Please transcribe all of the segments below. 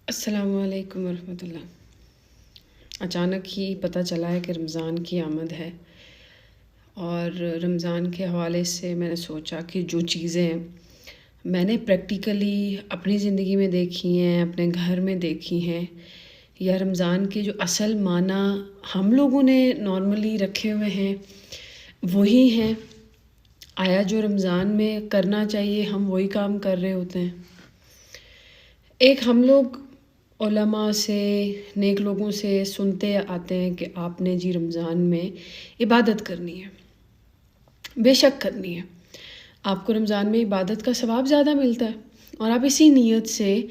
السلام علیکم ورحمۃ اللہ۔ اچانک ہی پتہ چلا ہے کہ رمضان کی آمد ہے، اور رمضان کے حوالے سے میں نے سوچا کہ جو چیزیں میں نے پریکٹیکلی اپنی زندگی میں دیکھی ہیں، اپنے گھر میں دیکھی ہیں، یا رمضان کے جو اصل معنی ہم لوگوں نے نارملی رکھے ہوئے ہیں وہی ہیں، آیا جو رمضان میں کرنا چاہیے ہم وہی کام کر رہے ہوتے ہیں۔ ایک ہم لوگ علماء سے، نیک لوگوں سے سنتے آتے ہیں کہ آپ نے جی رمضان میں عبادت کرنی ہے، بے شک کرنی ہے، آپ کو رمضان میں عبادت کا ثواب زیادہ ملتا ہے، اور آپ اسی نیت سے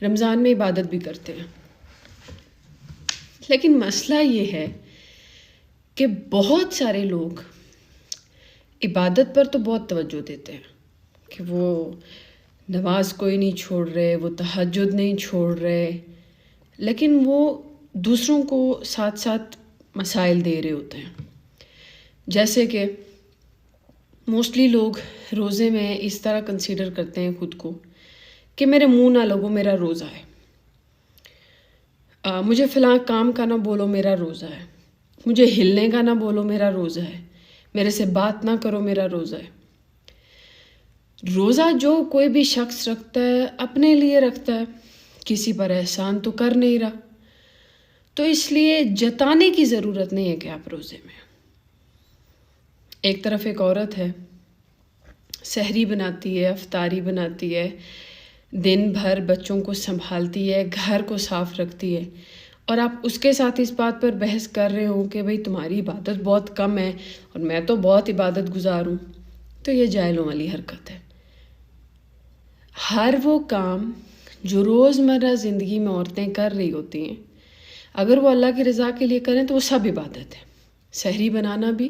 رمضان میں عبادت بھی کرتے ہیں۔ لیکن مسئلہ یہ ہے کہ بہت سارے لوگ عبادت پر تو بہت توجہ دیتے ہیں کہ وہ نماز کوئی نہیں چھوڑ رہے، وہ تہجد نہیں چھوڑ رہے، لیکن وہ دوسروں کو ساتھ ساتھ مسائل دے رہے ہوتے ہیں۔ جیسے کہ موسٹلی لوگ روزے میں اس طرح کنسیڈر کرتے ہیں خود کو کہ میرے منہ نہ لگو، میرا روزہ ہے، مجھے فلاں کام کا نہ بولو، میرا روزہ ہے، مجھے ہلنے کا نہ بولو، میرا روزہ ہے، میرے سے بات نہ کرو، میرا روزہ ہے۔ روزہ جو کوئی بھی شخص رکھتا ہے اپنے لیے رکھتا ہے، کسی پر احسان تو کر نہیں رہا، تو اس لیے جتانے کی ضرورت نہیں ہے کہ آپ روزے میں۔ ایک طرف ایک عورت ہے، سحری بناتی ہے، افطاری بناتی ہے، دن بھر بچوں کو سنبھالتی ہے، گھر کو صاف رکھتی ہے، اور آپ اس کے ساتھ اس بات پر بحث کر رہے ہوں کہ بھئی تمہاری عبادت بہت کم ہے اور میں تو بہت عبادت گزار ہوں، تو یہ جاہلوں والی حرکت ہے۔ ہر وہ کام جو روزمرہ زندگی میں عورتیں کر رہی ہوتی ہیں، اگر وہ اللہ کی رضا کے لیے کریں تو وہ سب عبادت ہے۔ سحری بنانا بھی،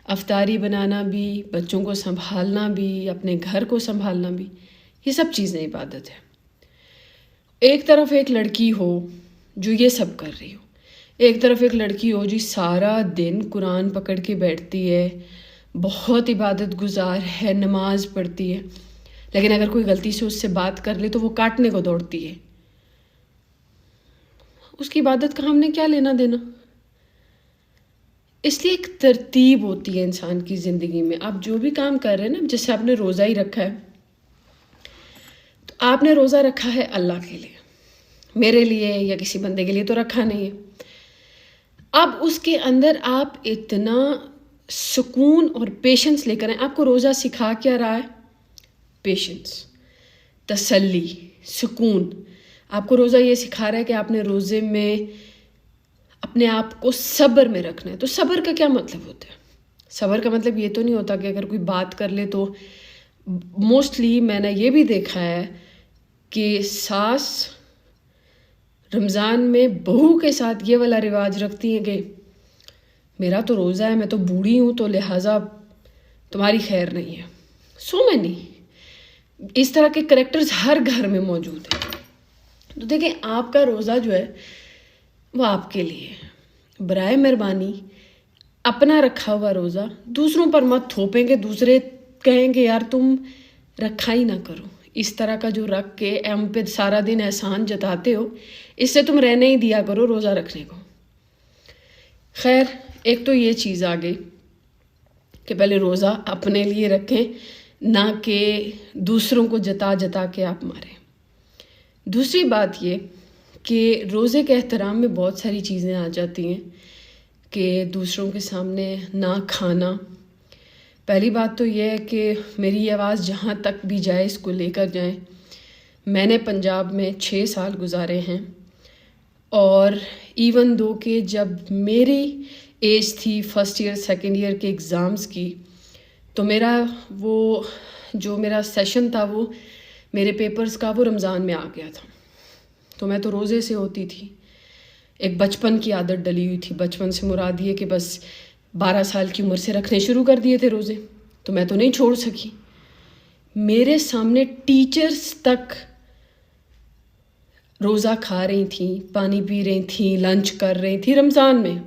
افطاری بنانا بھی، بچوں کو سنبھالنا بھی، اپنے گھر کو سنبھالنا بھی، یہ سب چیزیں عبادت ہے۔ ایک طرف ایک لڑکی ہو جو یہ سب کر رہی ہو، ایک طرف ایک لڑکی ہو جو سارا دن قرآن پکڑ کے بیٹھتی ہے، بہت عبادت گزار ہے، نماز پڑھتی ہے، لیکن اگر کوئی غلطی سے اس سے بات کر لے تو وہ کاٹنے کو دوڑتی ہے۔ اس کی عبادت کا ہم نے کیا لینا دینا؟ اس لیے ایک ترتیب ہوتی ہے انسان کی زندگی میں۔ آپ جو بھی کام کر رہے ہیں نا، جیسے آپ نے روزہ ہی رکھا ہے، تو آپ نے روزہ رکھا ہے اللہ کے لیے، میرے لیے یا کسی بندے کے لیے تو رکھا نہیں ہے۔ اب اس کے اندر آپ اتنا سکون اور پیشنس لے کر آئیں۔ آپ کو روزہ سکھا کیا رہا ہے؟ پیشنس، تسلی، سکون۔ آپ کو روزہ یہ سکھا رہا ہے کہ آپ نے روزے میں اپنے آپ کو صبر میں رکھنا ہے۔ تو صبر کا کیا مطلب ہوتا ہے؟ صبر کا مطلب یہ تو نہیں ہوتا کہ اگر کوئی بات کر لے تو موسٹلی میں نے یہ بھی دیکھا ہے کہ ساس رمضان میں بہو کے ساتھ یہ والا رواج رکھتی ہیں کہ میرا تو روزہ ہے، میں تو بوڑھی ہوں، تو لہٰذا تمہاری خیر نہیں ہے۔ میں نہیں، اس طرح کے کریکٹرز ہر گھر میں موجود ہیں۔ تو دیکھیں، آپ کا روزہ جو ہے وہ آپ کے لیے ہے۔ برائے مہربانی اپنا رکھا ہوا روزہ دوسروں پر مت تھوپیں کہ دوسرے کہیں کہ یار تم رکھا ہی نہ کرو۔ اس طرح کا جو رکھ کے ہم پہ سارا دن احسان جتاتے ہو، اس سے تم رہنے ہی دیا کرو روزہ رکھنے کو۔ خیر، ایک تو یہ چیز آ گئی کہ پہلے روزہ اپنے لیے رکھیں، نہ کہ دوسروں کو جتا جتا کے آپ ماریں۔ دوسری بات یہ کہ روزے کے احترام میں بہت ساری چیزیں آ جاتی ہیں کہ دوسروں کے سامنے نہ کھانا۔ پہلی بات تو یہ ہے کہ میری یہ آواز جہاں تک بھی جائے اس کو لے کر جائیں۔ میں نے پنجاب میں 6 سال گزارے ہیں، اور ایون دو کہ جب میری ایج تھی فرسٹ ایئر سیکنڈ ایئر کے ایگزامز کی، تو میرا سیشن تھا، وہ میرے پیپرز کا، وہ رمضان میں آ گیا تھا، تو میں تو روزے سے ہوتی تھی۔ ایک بچپن کی عادت ڈلی ہوئی تھی، بچپن سے مراد یہ کہ بس 12 سال کی عمر سے رکھنے شروع کر دیے تھے روزے، تو میں تو نہیں چھوڑ سکی۔ میرے سامنے ٹیچرز تک روزہ کھا رہی تھیں، پانی پی رہی تھیں، لنچ کر رہی تھیں رمضان میں۔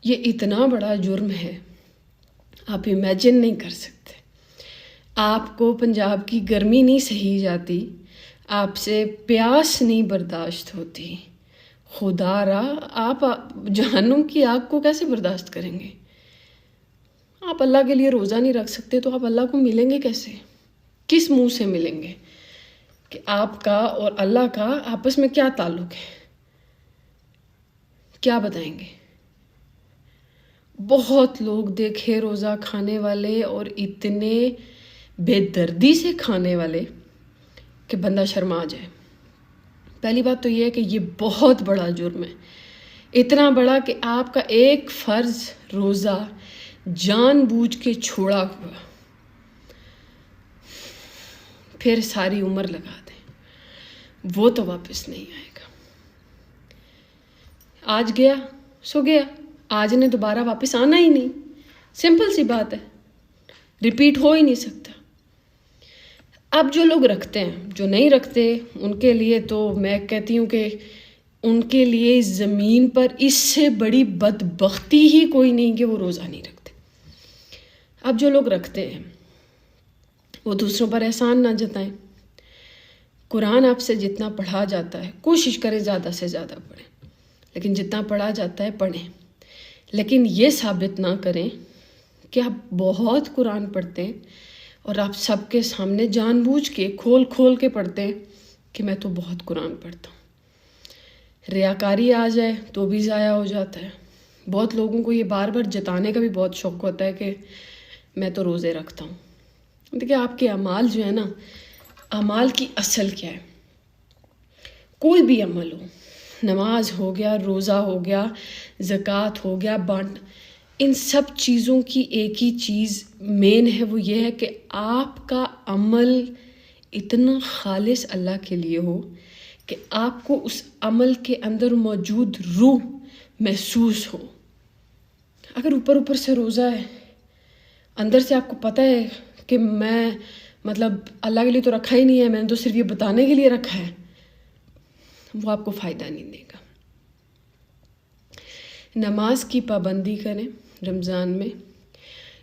یہ اتنا بڑا جرم ہے، آپ امیجن نہیں کر سکتے۔ آپ کو پنجاب کی گرمی نہیں سہی جاتی، آپ سے پیاس نہیں برداشت ہوتی، خدا را آپ جہنم کی آگ کو کیسے برداشت کریں گے؟ آپ اللہ کے لیے روزہ نہیں رکھ سکتے تو آپ اللہ کو ملیں گے کیسے؟ کس منہ سے ملیں گے؟ کہ آپ کا اور اللہ کا آپس میں کیا تعلق ہے؟ کیا بتائیں گے؟ بہت لوگ دیکھے روزہ کھانے والے اور اتنے بے دردی سے کھانے والے کہ بندہ شرما جائے۔ پہلی بات تو یہ ہے کہ یہ بہت بڑا جرم ہے، اتنا بڑا کہ آپ کا ایک فرض روزہ جان بوجھ کے چھوڑا ہوا پھر ساری عمر لگا دیں، وہ تو واپس نہیں آئے گا۔ آج گیا سو گیا، آج نے دوبارہ واپس آنا ہی نہیں، سمپل سی بات ہے، ریپیٹ ہو ہی نہیں سکتا۔ اب جو لوگ رکھتے ہیں، جو نہیں رکھتے ان کے لیے تو میں کہتی ہوں کہ ان کے لیے زمین پر اس سے بڑی بدبختی ہی کوئی نہیں کہ وہ روزہ نہیں رکھتے۔ اب جو لوگ رکھتے ہیں وہ دوسروں پر احسان نہ جتائیں۔ قرآن آپ سے جتنا پڑھا جاتا ہے کوشش کریں زیادہ سے زیادہ پڑھیں، لیکن جتنا پڑھا جاتا ہے پڑھیں، لیکن یہ ثابت نہ کریں کہ آپ بہت قرآن پڑھتے ہیں اور آپ سب کے سامنے جان بوجھ کے کھول کھول کے پڑھتے ہیں کہ میں تو بہت قرآن پڑھتا ہوں۔ ریاکاری آ جائے تو بھی ضائع ہو جاتا ہے۔ بہت لوگوں کو یہ بار بار جتانے کا بھی بہت شوق ہوتا ہے کہ میں تو روزے رکھتا ہوں۔ دیکھیں آپ کے اعمال جو ہے نا، اعمال کی اصل کیا ہے؟ کوئی بھی عمل ہو، نماز ہو گیا، روزہ ہو گیا، زکوٰۃ ہو گیا، بانٹ، ان سب چیزوں کی ایک ہی چیز مین ہے، وہ یہ ہے کہ آپ کا عمل اتنا خالص اللہ کے لیے ہو کہ آپ کو اس عمل کے اندر موجود روح محسوس ہو۔ اگر اوپر اوپر سے روزہ ہے، اندر سے آپ کو پتہ ہے کہ میں مطلب اللہ کے لیے تو رکھا ہی نہیں ہے، میں نے تو صرف یہ بتانے کے لیے رکھا ہے، وہ آپ کو فائدہ نہیں دے گا۔ نماز کی پابندی کریں رمضان میں،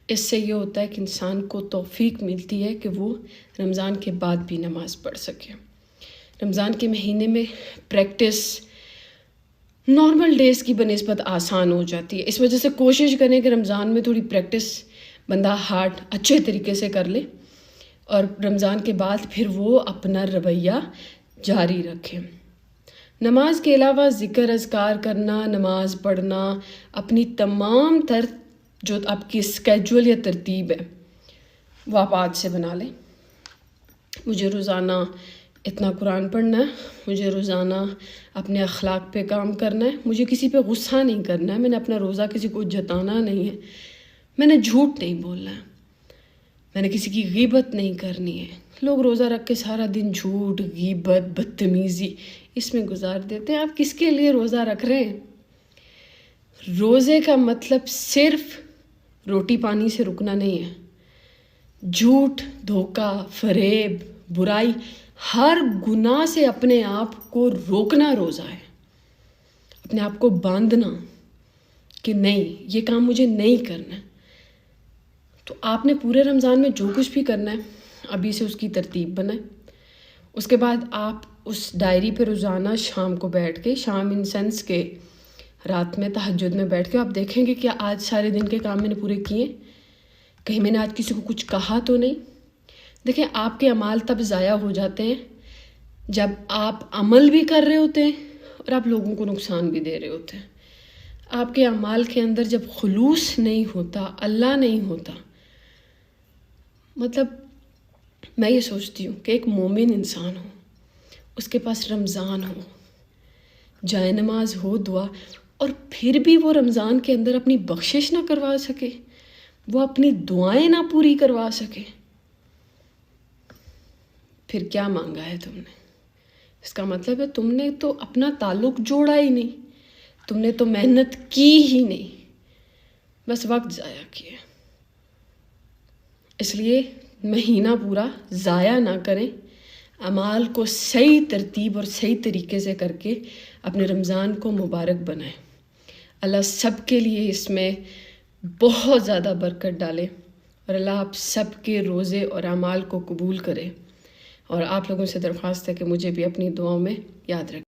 اس سے یہ ہوتا ہے کہ انسان کو توفیق ملتی ہے کہ وہ رمضان کے بعد بھی نماز پڑھ سکے۔ رمضان کے مہینے میں پریکٹس نارمل ڈیز کی بنسبت آسان ہو جاتی ہے، اس وجہ سے کوشش کریں کہ رمضان میں تھوڑی پریکٹس بندہ ہارڈ اچھے طریقے سے کر لے، اور رمضان کے بعد پھر وہ اپنا رویہ جاری رکھے۔ نماز کے علاوہ ذکر اذکار کرنا، نماز پڑھنا، اپنی تمام تر جو آپ کی اسکیجول یا ترتیب ہے وہ آپ آج سے بنا لیں۔ مجھے روزانہ اتنا قرآن پڑھنا ہے، مجھے روزانہ اپنے اخلاق پہ کام کرنا ہے، مجھے کسی پہ غصہ نہیں کرنا ہے، میں نے اپنا روزہ کسی کو جتانا نہیں ہے، میں نے جھوٹ نہیں بولنا ہے، میں نے کسی کی غیبت نہیں کرنی ہے۔ لوگ روزہ رکھ کے سارا دن جھوٹ، غیبت، بدتمیزی اس میں گزار دیتے ہیں۔ آپ کس کے لیے روزہ رکھ رہے ہیں؟ روزے کا مطلب صرف روٹی پانی سے رکنا نہیں ہے، جھوٹ، دھوکہ، فریب، برائی، ہر گناہ سے اپنے آپ کو روکنا روزہ ہے۔ اپنے آپ کو باندھنا کہ نہیں یہ کام مجھے نہیں کرنا ہے۔ تو آپ نے پورے رمضان میں جو کچھ بھی کرنا ہے ابھی سے اس کی ترتیب بنائیں۔ اس کے بعد آپ اس ڈائری پہ روزانہ شام کو بیٹھ کے، شام ان سینس کے رات میں تہجد میں بیٹھ کے آپ دیکھیں گے کہ آج سارے دن کے کام میں نے پورے کیے، کہیں میں نے آج کسی کو کچھ کہا تو نہیں۔ دیکھیں آپ کے اعمال تب ضائع ہو جاتے ہیں جب آپ عمل بھی کر رہے ہوتے ہیں اور آپ لوگوں کو نقصان بھی دے رہے ہوتے ہیں۔ آپ کے اعمال کے اندر جب خلوص نہیں ہوتا، اللہ نہیں ہوتا، مطلب میں یہ سوچتی ہوں کہ ایک مومن انسان ہو، اس کے پاس رمضان ہو، جائے نماز ہو، دعا، اور پھر بھی وہ رمضان کے اندر اپنی بخشش نہ کروا سکے، وہ اپنی دعائیں نہ پوری کروا سکے، پھر کیا مانگا ہے تم نے؟ اس کا مطلب ہے تم نے تو اپنا تعلق جوڑا ہی نہیں، تم نے تو محنت کی ہی نہیں، بس وقت ضائع کیا۔ اس لیے مہینہ پورا ضائع نہ کریں، اعمال کو صحیح ترتیب اور صحیح طریقے سے کر کے اپنے رمضان کو مبارک بنائیں۔ اللہ سب کے لیے اس میں بہت زیادہ برکت ڈالے، اور اللہ آپ سب کے روزے اور اعمال کو قبول کرے، اور آپ لوگوں سے درخواست ہے کہ مجھے بھی اپنی دعاؤں میں یاد رکھیں.